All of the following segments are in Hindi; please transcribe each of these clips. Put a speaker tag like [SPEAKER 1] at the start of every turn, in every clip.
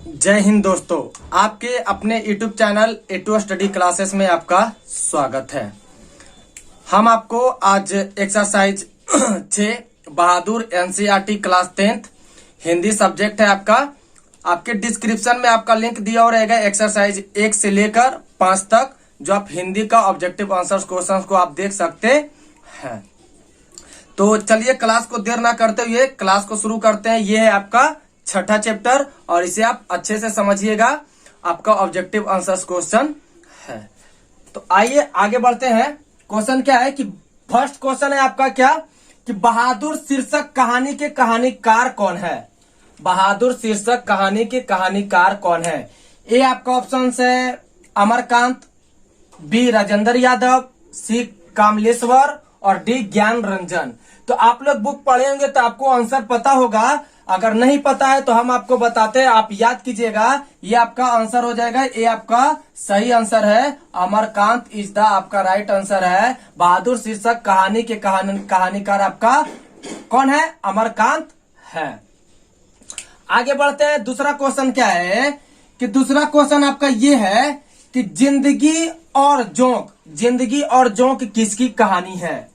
[SPEAKER 1] जय हिंद दोस्तों, आपके अपने YouTube channel A2 study classes में आपका स्वागत है। हम आपको आज एक्सरसाइज 6 बहादुर NCERT class 10th Hindi subject है आपका। आपके डिस्क्रिप्शन में आपका लिंक दिया हो रहेगा एक्सरसाइज 1 से लेकर 5 तक, जो आप हिंदी का ऑब्जेक्टिव आंसर्स क्वेश्चंस को आप देख सकते हैं। तो चलिए क्लास को देर ना करते हुए क्लास को शुरू करते हैं। ये है आपका छठा चैप्टर और इसे आप अच्छे से समझिएगा। आपका ऑब्जेक्टिव आंसर्स क्वेश्चन है। तो आइए आगे बढ़ते हैं। क्वेश्चन क्या है कि फर्स्ट क्वेश्चन है आपका क्या कि बहादुर शीर्षक कहानी के कहानीकार कौन है। बहादुर शीर्षक कहानी के कहानीकार कौन है। ए आपका ऑप्शन है अमरकांत, बी राजेंद्र यादव, सी कामलेश्वर और डी ज्ञान रंजन। तो आप लोग बुक पढ़े होंगे तो आपको आंसर पता होगा। अगर नहीं पता है तो हम आपको बताते हैं, आप याद कीजिएगा। ये आपका आंसर हो जाएगा। ये आपका सही आंसर है। अमरकांत इज द आपका राइट आंसर है। बहादुर शीर्षक कहानी के कहानीकार आपका कौन है, अमरकांत है। आगे बढ़ते हैं। दूसरा क्वेश्चन क्या है कि दूसरा क्वेश्चन आपका ये है कि जिंदगी और जोंक किसकी कहानी है।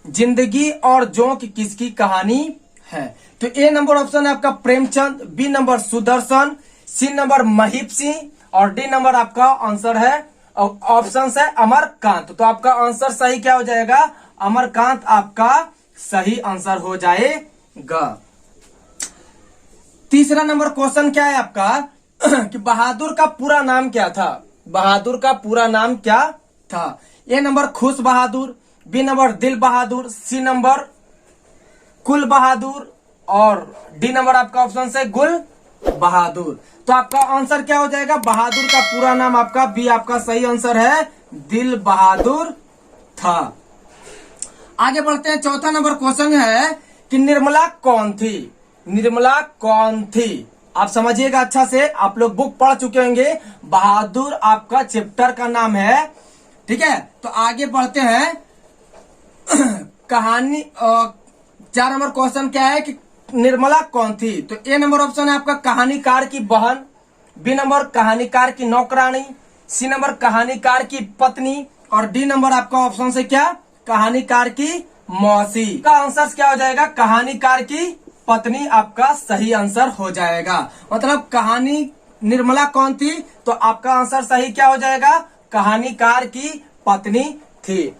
[SPEAKER 1] जिंदगी और जोंक किसकी कहानी है। तो ए नंबर ऑप्शन है आपका Premchand, B number Sudarshan, C number Mahip Singh और डी नंबर आपका आंसर है ऑप्शन है अमरकांत। तो आपका आंसर सही क्या हो जाएगा, अमरकांत आपका सही आंसर हो जाएगा। तीसरा नंबर क्वेश्चन क्या है आपका कि बहादुर का पूरा नाम क्या था। बहादुर का पूरा नाम क्या था। ए नंबर खुश बहादुर, बी नंबर दिल बहादुर, सी नंबर कुल बहादुर और डी नंबर आपका ऑप्शन है गुल बहादुर। तो आपका आंसर क्या हो जाएगा, बहादुर का पूरा नाम आपका बी आपका सही आंसर है, दिल बहादुर था। आगे बढ़ते हैं। चौथा नंबर क्वेश्चन है कि निर्मला कौन थी। निर्मला कौन थी, आप समझिएगा अच्छा से। आप लोग बुक पढ़ चुके होंगे। बहादुर आपका चैप्टर का नाम है, ठीक है। तो आगे बढ़ते हैं। कहानी 4 नंबर क्वेश्चन क्या है कि निर्मला कौन थी। तो ए नंबर ऑप्शन है आपका कहानीकार की बहन, बी नंबर कहानीकार की नौकरानी, सी नंबर कहानीकार की पत्नी और डी नंबर आपका ऑप्शन से क्या, कहानीकार की मौसी। का आंसर क्या हो जाएगा, कहानीकार की पत्नी आपका सही आंसर हो जाएगा। मतलब कहानी निर्मला कौन थी, तो आपका आंसर सही क्या हो जाएगा, कहानीकार की पत्नी थी।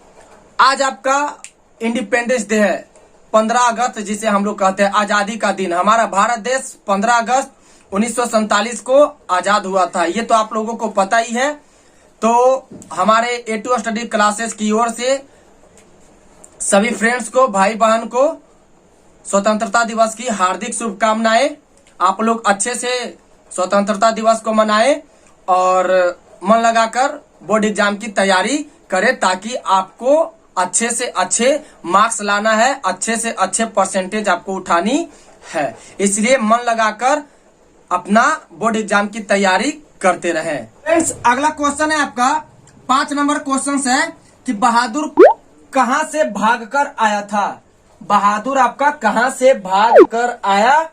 [SPEAKER 1] आज आपका इंडिपेंडेंस डे है, 15 अगस्त जिसे हम लोग कहते हैं आजादी का दिन। हमारा भारत देश 15 अगस्त 1947 को आजाद हुआ था। ये तो आप लोगों को पता ही है। तो हमारे A2 स्टडी क्लासेस की ओर से सभी फ्रेंड्स को, भाई बहन को स्वतंत्रता दिवस की हार्दिक शुभकामनाएं। आप लोग अच्छे से स्वतंत्रता दिवस को मनाएं और मन लगाकर बोर्ड एग्जाम की तैयारी करें, ताकि आपको अच्छे से अच्छे मार्क्स लाना है, अच्छे से अच्छे परसेंटेज आपको उठानी है। इसलिए मन लगाकर अपना बोर्ड एग्जाम की तैयारी करते रहें। फ्रेंड्स, अगला क्वेश्चन है आपका 5 नंबर क्वेश्चन है कि बहादुर कहां से भागकर आया था। बहादुर आपका कहां से भागकर आया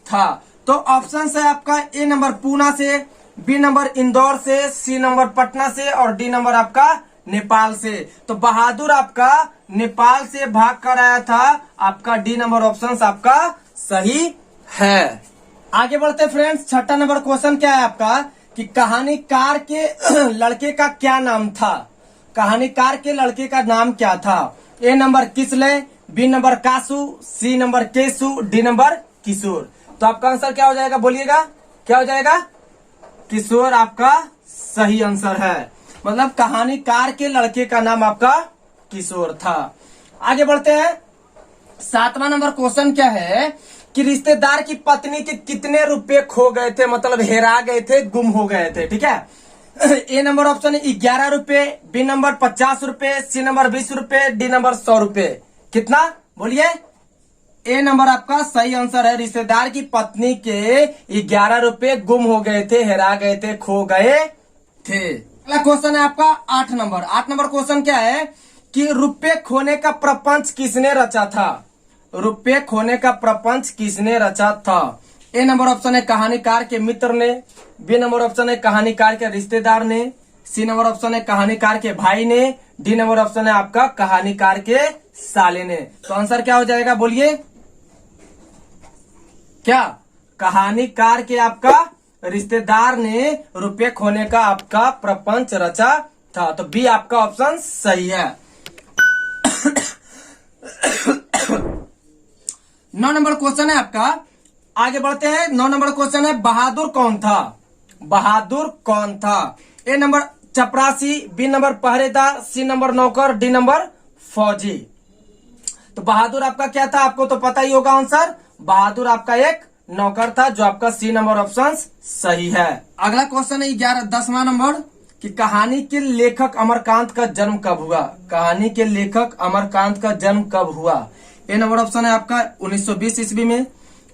[SPEAKER 1] था। तो ऑप्शन है आपका ए नंबर पूना से, बी नंबर इंदौर से, सी नंबर पटना से और डी नंबर आपका नेपाल से। तो बहादुर आपका नेपाल से भाग कर आया था। आपका डी नंबर ऑप्शन आपका सही है। आगे बढ़ते फ्रेंड्स। छठा नंबर क्वेश्चन क्या है आपका कि कहानीकार के लड़के का क्या नाम था। कहानीकार के लड़के का नाम क्या था। ए नंबर किसले, बी नंबर कासू, सी नंबर केसु, डी नंबर किशोर। तो आपका आंसर क्या हो जाएगा, बोलिएगा क्या हो जाएगा, किशोर आपका सही आंसर है। मतलब कहानीकार के लड़के का नाम आपका किशोर था। आगे बढ़ते हैं। 7वां नंबर क्वेश्चन क्या है कि रिश्तेदार की पत्नी के कितने रुपए खो गए थे, मतलब हेरा गए थे, गुम हो गए थे, ठीक है। ए नंबर ऑप्शन है 11 रुपए, बी नंबर 50 रुपए, सी नंबर 20 रुपए, डी नंबर 100 रुपए। कितना बोलिए। ए नंबर आपका सही आंसर है। रिश्तेदार की पत्नी के 11 रुपए गुम हो गए थे, हेरा गए थे, खो गए थे। अगला क्वेश्चन है आपका 8 नंबर। 8 नंबर क्वेश्चन क्या है कि रुपए खोने का प्रपंच किसने रचा था। रुपए खोने का प्रपंच किसने रचा था। ए नंबर ऑप्शन है कहानीकार के मित्र ने, बी नंबर ऑप्शन है कहानीकार के रिश्तेदार ने, सी नंबर ऑप्शन है कहानीकार के भाई ने, डी नंबर ऑप्शन है आपका कहानीकार के साले ने। तो आंसर क्या हो जाएगा बोलिए? क्या कहानीकार के आपका रिश्तेदार ने रुपये खोने का आपका प्रपंच रचा था। तो बी आपका ऑप्शन सही है। 9 नंबर क्वेश्चन है आपका, आगे बढ़ते हैं। 9 नंबर क्वेश्चन है बहादुर कौन था? बहादुर कौन था? ए नंबर चपरासी, बी नंबर पहरेदार, सी नंबर नौकर, डी नंबर फौजी। तो बहादुर आपका क्या था? आपको तो पता ही होगा आंसर। बहादुर आपका एक नौकर था, जो आपका सी नंबर ऑप्शन सही है। अगला क्वेश्चन है 10वां नंबर कि कहानी के लेखक अमरकांत का जन्म कब हुआ? कहानी के लेखक अमरकांत का जन्म कब हुआ? ए नंबर ऑप्शन है आपका 1920 ईस्वी में,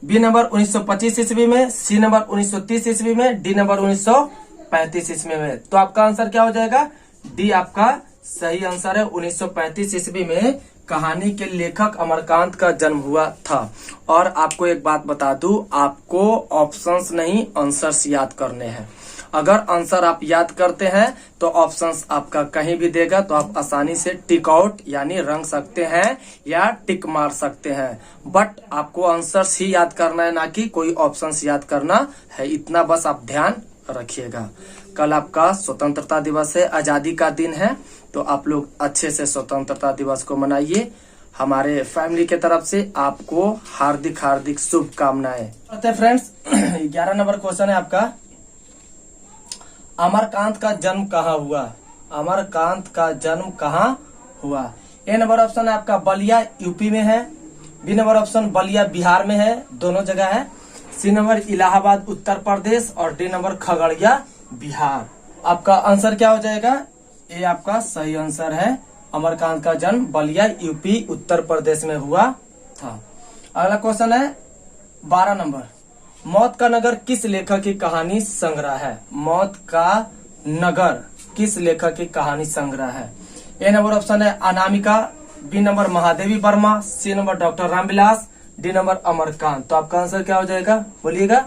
[SPEAKER 1] बी नंबर 1925 ईस्वी में, सी नंबर 1930 ईस्वी में, डी नंबर 1935 ईस्वी में। तो आपका आंसर क्या हो जाएगा? डी आपका सही आंसर है। 1935 ईस्वी में कहानी के लेखक अमरकांत का जन्म हुआ था। और आपको एक बात बता दूं, आपको ऑप्शंस नहीं आंसर्स याद करने हैं। अगर आंसर आप याद करते हैं तो ऑप्शंस आपका कहीं भी देगा तो आप आसानी से टिक आउट यानी रंग सकते हैं या टिक मार सकते हैं। बट आपको आंसर्स ही याद करना है, ना कि कोई ऑप्शंस याद करना है। इतना बस आप ध्यान रखिएगा। कल आपका स्वतंत्रता दिवस है, आजादी का दिन है, तो आप लोग अच्छे से स्वतंत्रता दिवस को मनाइए। हमारे फैमिली के तरफ से आपको हार्दिक हार्दिक शुभकामनाएं। फ्रेंड्स 11 नंबर क्वेश्चन है आपका, अमरकांत का जन्म कहाँ हुआ? अमरकांत का जन्म कहाँ हुआ? ए नंबर ऑप्शन है आपका बलिया यूपी में है, B number option Ballia Bihar में है, दोनों जगह है, सी नंबर इलाहाबाद उत्तर प्रदेश और डी नंबर खगड़िया बिहार। आपका आंसर क्या हो जाएगा? ए आपका सही आंसर है। अमरकांत का जन्म बलिया यूपी उत्तर प्रदेश में हुआ था। अगला क्वेश्चन है 12 नंबर, मौत का नगर किस लेखक की कहानी संग्रह है? मौत का नगर किस लेखक की कहानी संग्रह है? ए नंबर ऑप्शन है Anamika, B number Mahadevi Verma, C number doctor Ramvilas, D number Amarkant. तो आपका आंसर क्या हो जाएगा बोलिएगा?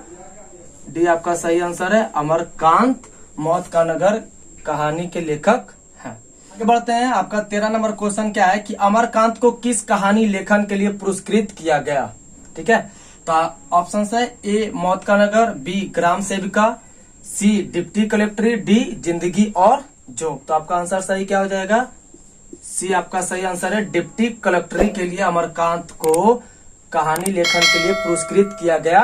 [SPEAKER 1] डी आपका सही आंसर है। अमरकांत मौत का नगर कहानी के लेखक हैं। आगे बढ़ते हैं। आपका 13 नंबर क्वेश्चन क्या है कि अमरकांत को किस कहानी लेखन के लिए पुरस्कृत किया गया? ठीक है, तो ऑप्शन है ए मौत का नगर, बी ग्राम सेविका, सी डिप्टी कलेक्ट्री, डी जिंदगी और जोक। तो आपका आंसर सही क्या हो जाएगा? सी आपका सही आंसर है। डिप्टी कलेक्ट्री के लिए अमरकांत को कहानी लेखन के लिए पुरस्कृत किया गया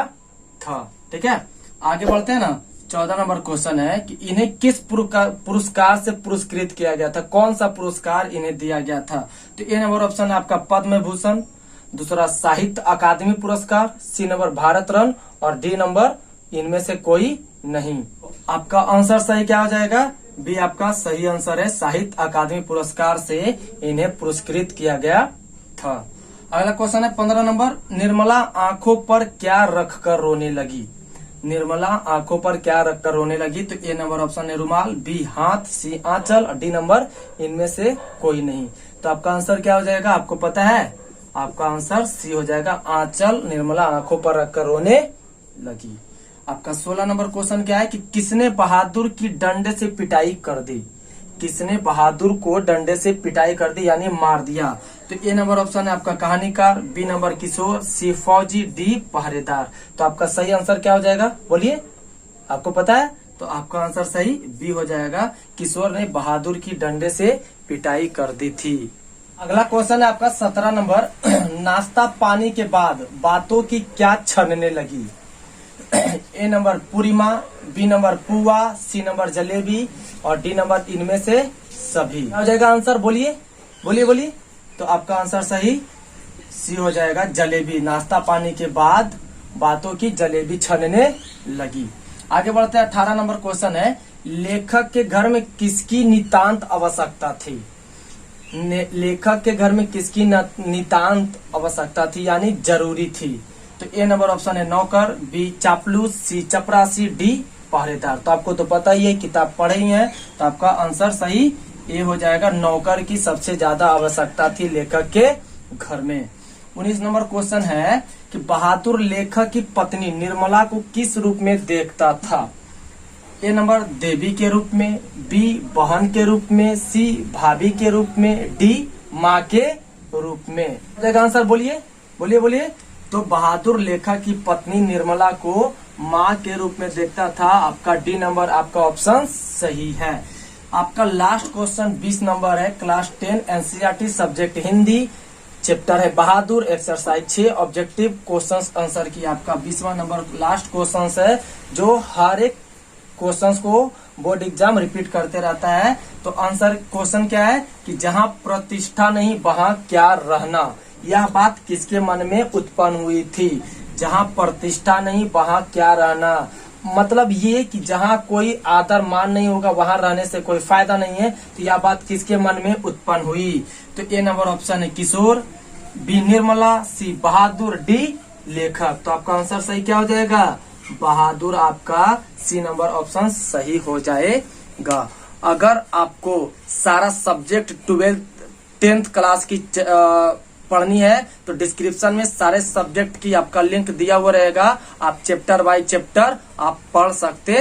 [SPEAKER 1] था। ठीक है, आगे बढ़ते हैं ना। 14 नंबर क्वेश्चन है कि इन्हें किस पुरस्कार से पुरस्कृत किया गया था? कौन सा पुरस्कार इन्हें दिया गया था? तो ए नंबर ऑप्शन है आपका पद्म भूषण, दूसरा साहित्य अकादमी पुरस्कार, सी नंबर भारत रत्न और डी नंबर इनमें से कोई नहीं। आपका आंसर सही क्या हो जाएगा? बी आपका सही आंसर है। साहित्य अकादमी पुरस्कार से इन्हें पुरस्कृत किया गया था। अगला क्वेश्चन है 15 नंबर, निर्मला आंखों पर क्या रखकर रोने लगी? निर्मला आंखों पर क्या रखकर रोने लगी? तो ए नंबर ऑप्शन है रुमाल, बी हाथ, सी आंचल और डी नंबर इनमें से कोई नहीं। तो आपका आंसर क्या हो जाएगा? आपको पता है? आपका आंसर सी हो जाएगा, आंचल। निर्मला आंखों पर रखकर रोने लगी। आपका 16 नंबर क्वेश्चन क्या है कि किसने बहादुर की डंडे से पिटाई कर दी? किसने बहादुर को डंडे से पिटाई कर दी यानी मार दिया? तो ए नंबर ऑप्शन है आपका कहानीकार, बी नंबर किशोर, सी फौजी, डी पहरेदार। तो आपका सही आंसर क्या हो जाएगा बोलिए? आपको पता है? तो आपका आंसर सही बी हो जाएगा। किशोर ने बहादुर की डंडे से पिटाई कर दी थी। अगला क्वेश्चन है आपका 17 नंबर, नाश्ता पानी के बाद बातों की क्या छनने लगी? ए नंबर पूरीमा, बी नंबर पुआ, सी नंबर जलेबी और डी नंबर इनमें से सभी। क्या हो जाएगा आंसर बोलिए? बोलिए बोलिए। तो आपका आंसर सही सी हो जाएगा, जलेबी। नाश्ता पानी के बाद बातों की जलेबी छनने लगी। आगे बढ़ते हैं। 18 नंबर क्वेश्चन है, लेखक के घर में किसकी नितांत आवश्यकता थी? लेखक के घर में किसकी नितांत आवश्यकता थी यानी जरूरी थी? तो ए नंबर ऑप्शन है नौकर, बी चापलूस, सी चपरासी, डी पहरेदार। तो आपको तो पता ही है, किताब पढ़े ही है, तो आपका आंसर सही ए हो जाएगा। नौकर की सबसे ज्यादा आवश्यकता थी लेखक के घर में। 19 नंबर क्वेश्चन है कि बहादुर लेखक की पत्नी निर्मला को किस रूप में देखता था? ए नंबर देवी के रूप में, बी बहन के रूप में, सी भाभी के रूप में, डी माँ के रूप में। आंसर बोलिए बोलिए बोलिए। तो बहादुर लेखक की पत्नी निर्मला को माँ के रूप में देखता था। आपका डी नंबर आपका ऑप्शन सही है। आपका लास्ट क्वेश्चन 20 नंबर है, class 10 NCERT subject Hindi, chapter है बहादुर, एक्सरसाइज 6 ऑब्जेक्टिव क्वेश्चंस आंसर की आपका 20वां नंबर लास्ट क्वेश्चंस है, जो हर एक क्वेश्चंस को बोर्ड एग्जाम रिपीट करते रहता है। तो आंसर क्वेश्चन क्या है कि जहां प्रतिष्ठा नहीं वहां क्या रहना, यह बात किसके मन में उत्पन्न हुई थी? जहां प्रतिष्ठा नहीं वहां क्या रहना, मतलब ये कि जहां कोई आदर मान नहीं होगा वहां रहने से कोई फायदा नहीं है। तो यह बात किसके मन में उत्पन्न हुई? तो ए नंबर ऑप्शन है किशोर, बी निर्मला, सी बहादुर, डी लेखक। तो आपका आंसर सही क्या हो जाएगा? बहादुर आपका सी नंबर ऑप्शन सही हो जाएगा। अगर आपको सारा सब्जेक्ट 10th क्लास की पढ़नी है तो डिस्क्रिप्शन में सारे सब्जेक्ट की आपका लिंक दिया हुआ रहेगा, आप चैप्टर बाय चैप्टर आप पढ़ सकते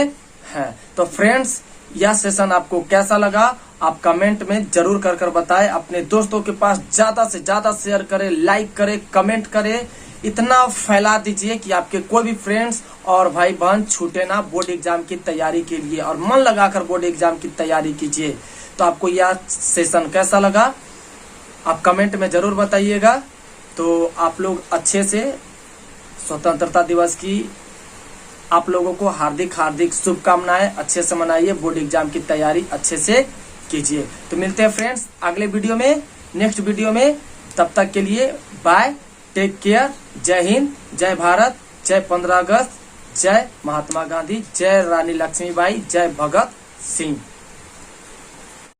[SPEAKER 1] हैं। तो फ्रेंड्स, यह सेशन आपको कैसा लगा आप कमेंट में जरूर कर बताएं। अपने दोस्तों के पास ज्यादा से ज्यादा शेयर करें, लाइक करें, कमेंट करें, इतना फैला दीजिए कि आपके कोई भी फ्रेंड्स और भाई बहन छूटे ना बोर्ड एग्जाम की तैयारी के लिए, और मन लगाकर बोर्ड एग्जाम की तैयारी कीजिए। तो आपको यह सेशन कैसा लगा आप कमेंट में जरूर बताइएगा। तो आप लोग अच्छे से स्वतंत्रता दिवस की आप लोगों को हार्दिक हार्दिक शुभकामनाएं, अच्छे से मनाइए, बोर्ड एग्जाम की तैयारी अच्छे से कीजिए। तो मिलते हैं फ्रेंड्स अगले वीडियो में, नेक्स्ट वीडियो में। तब तक के लिए बाय, टेक केयर, जय हिंद, जय भारत, जय 15 अगस्त, जय महात्मा गांधी, जय रानी लक्ष्मीबाई, जय भगत सिंह।